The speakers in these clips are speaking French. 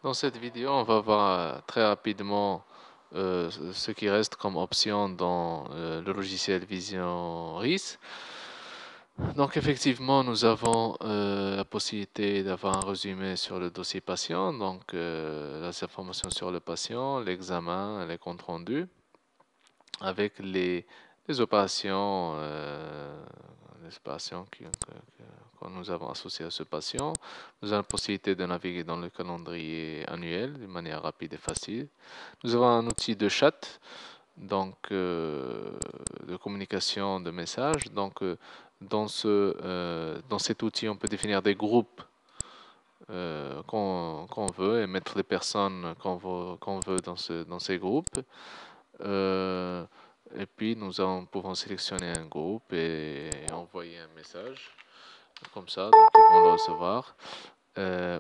Dans cette vidéo, on va voir très rapidement ce qui reste comme option dans le logiciel Vision RIS. Donc effectivement, nous avons la possibilité d'avoir un résumé sur le dossier patient, donc les informations sur le patient, l'examen, les comptes rendus, avec les opérations, que nous avons associées à ce patient. Nous avons la possibilité de naviguer dans le calendrier annuel de manière rapide et facile. Nous avons un outil de chat, donc de communication de messages. Donc dans cet outil, on peut définir des groupes qu'on veut et mettre les personnes qu'on veut dans ces groupes. Euh, et puis pouvons sélectionner un groupe et envoyer un message comme ça, donc ils vont le recevoir.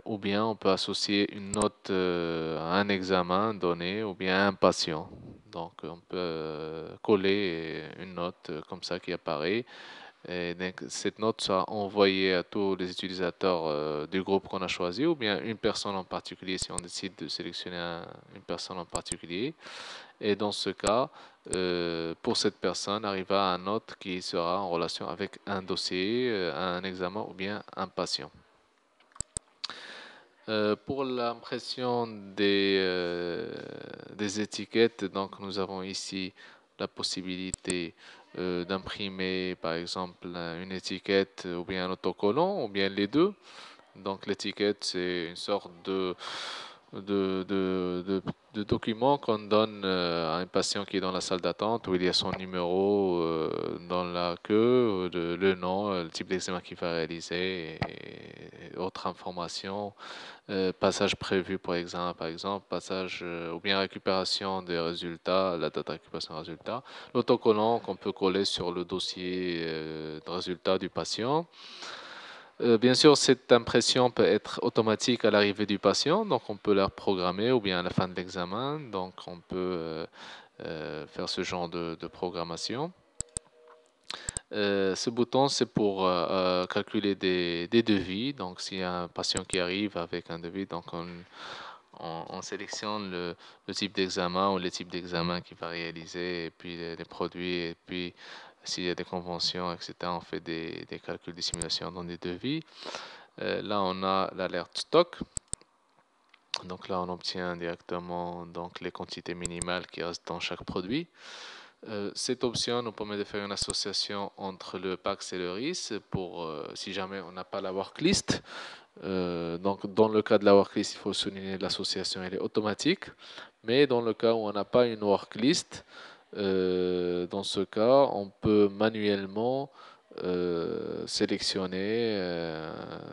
Ou bien on peut associer une note à un examen donné ou bien à un patient. Donc on peut coller une note comme ça qui apparaît. Et donc, cette note sera envoyée à tous les utilisateurs du groupe qu'on a choisi ou bien une personne en particulier si on décide de sélectionner une personne en particulier. Et dans ce cas, pour cette personne, arrivera une note qui sera en relation avec un dossier, un examen ou bien un patient. Pour l'impression des étiquettes, donc nous avons ici la possibilité d'imprimer par exemple une étiquette ou bien un autocollant ou bien les deux. Donc l'étiquette c'est une sorte de, de, de, de document qu'on donne à un patient qui est dans la salle d'attente où il y a son numéro dans la queue, le nom, le type d'examen qu'il va réaliser et autres informations. Passage prévu pour examen, par exemple, passage ou bien récupération des résultats, la date de récupération des résultats, l'autocollant qu'on peut coller sur le dossier de résultats du patient. Bien sûr, cette impression peut être automatique à l'arrivée du patient, donc on peut la programmer ou bien à la fin de l'examen, donc on peut faire ce genre de programmation. Ce bouton, c'est pour calculer des devis. Donc, s'il y a un patient qui arrive avec un devis, donc on sélectionne le type d'examen ou les types d'examen qu'il va réaliser, et puis les produits, et puis s'il y a des conventions, etc., on fait des calculs, des simulations dans des devis. Là, on a l'alerte stock. Donc là, on obtient directement donc, les quantités minimales qui restent dans chaque produit. Cette option nous permet de faire une association entre le PAX et le RIS pour si jamais on n'a pas la worklist. Donc dans le cas de la worklist, il faut souligner l'association elle est automatique. Mais dans le cas où on n'a pas une worklist, dans ce cas, on peut manuellement sélectionner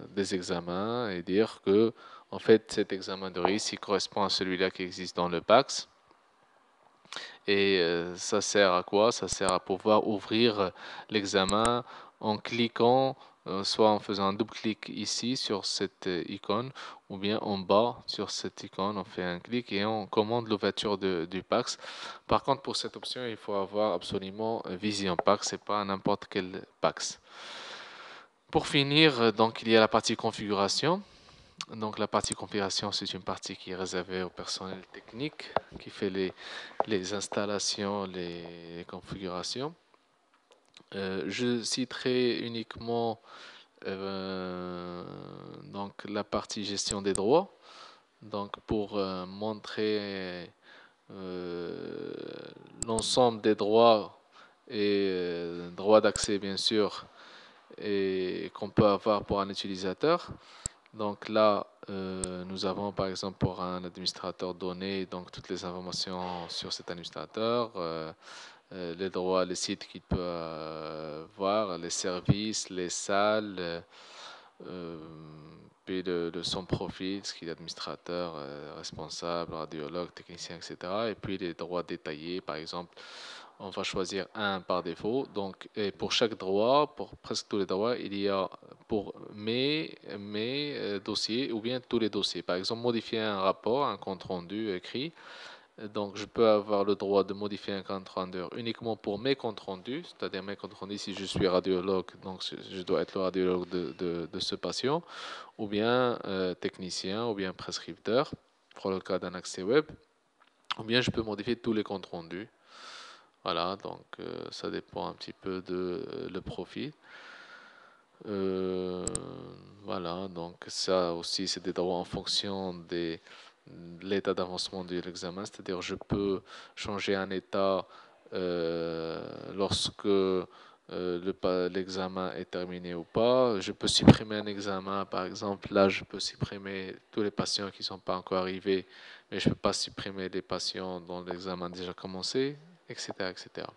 des examens et dire que en fait cet examen de RIS il correspond à celui-là qui existe dans le PAX. Et ça sert à quoi? Ça sert à pouvoir ouvrir l'examen en cliquant, soit en faisant un double-clic ici sur cette icône, ou bien en bas sur cette icône, on fait un clic et on commande l'ouverture du PAX. Par contre, pour cette option, il faut avoir absolument Vision PAX et pas n'importe quel PAX. Pour finir, donc il y a la partie configuration. Donc la partie configuration, c'est une partie qui est réservée au personnel technique qui fait les installations, les configurations. Je citerai uniquement donc la partie gestion des droits. Donc pour montrer euh, l'ensemble des droits et droits d'accès bien sûr et qu'on peut avoir pour un utilisateur. Donc là, nous avons par exemple pour un administrateur donné donc toutes les informations sur cet administrateur, les droits, les sites qu'il peut voir, les services, les salles, euh, puis de son profil, ce qu'il est administrateur, responsable, radiologue, technicien, etc. Et puis les droits détaillés, par exemple, on va choisir un par défaut. Donc, et pour chaque droit, pour presque tous les droits, il y a pour mes dossiers ou bien tous les dossiers. Par exemple, modifier un rapport, un compte rendu écrit. Donc, je peux avoir le droit de modifier un compte rendu uniquement pour mes comptes rendus, c'est-à-dire mes comptes rendus si je suis radiologue, donc je dois être le radiologue de ce patient, ou bien technicien, ou bien prescripteur. pour le cas d'un accès web, ou bien je peux modifier tous les comptes rendus. Voilà, donc ça dépend un petit peu de le profil. Euh, voilà, donc ça aussi, c'est des droits en fonction de l'état d'avancement de l'examen, c'est-à-dire je peux changer un état lorsque l'examen est terminé ou pas. Je peux supprimer un examen, par exemple, là je peux supprimer tous les patients qui ne sont pas encore arrivés, mais je ne peux pas supprimer les patients dont l'examen a déjà commencé, etc., etc.